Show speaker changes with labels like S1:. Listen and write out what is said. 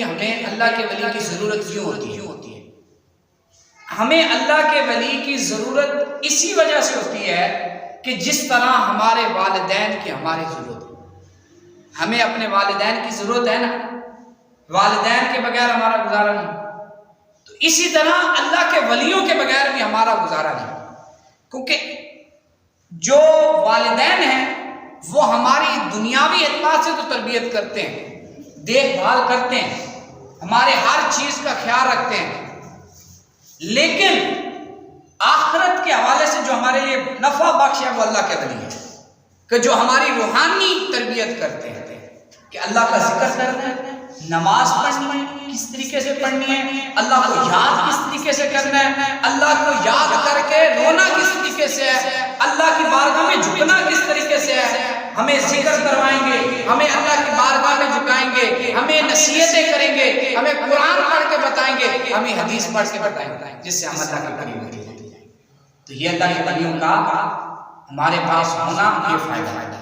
S1: ہمیں اللہ کے ولی کی ضرورت کیوں ہوتی ہے؟ ہمیں اللہ کے ولی کی ضرورت اسی وجہ سے ہوتی ہے کہ جس طرح ہمارے والدین کی ہماری ضرورت ہے. ہمیں اپنے والدین کی ضرورت ہے نا، والدین کے بغیر ہمارا گزارا نہیں. تو اسی طرح اللہ کے ولیوں کے بغیر بھی ہمارا گزارا نہیں، کیونکہ جو والدین ہیں وہ ہماری دنیاوی اعتبار سے تو تربیت کرتے ہیں، دیکھ بھال کرتے ہیں، ہمارے ہر چیز کا خیال رکھتے ہیں، لیکن آخرت کے حوالے سے جو ہمارے لیے نفع بخش ہے وہ اللہ کے ولی ہے، کہ جو ہماری روحانی تربیت کرتے ہیں کہ اللہ کا ذکر کرنا ہے، نماز پڑھنی ہے کس طریقے سے پڑھنی ہے، اللہ کو یاد کس طریقے سے کرنا ہے، اللہ کو یاد کر کے رونا کس طریقے سے ہے، اللہ کی بارگاہ میں جھکنا کس طریقے سے ہے. ہمیں ذکر کروائیں گے، ہمیں اللہ کی بارگاہ میں جھکائیں گے، ہمیں نصیحتیں کریں گے، ہمیں قرآن پڑھ کے بتائیں گے، ہمیں حدیث پڑھ کے بتائیں گے، جس سے ہم اللہ کے قریب ہوتے جائیں. تو یہ اللہ کے ولیوں کا ہمارے پاس ہونا یہ فائدہ ہے.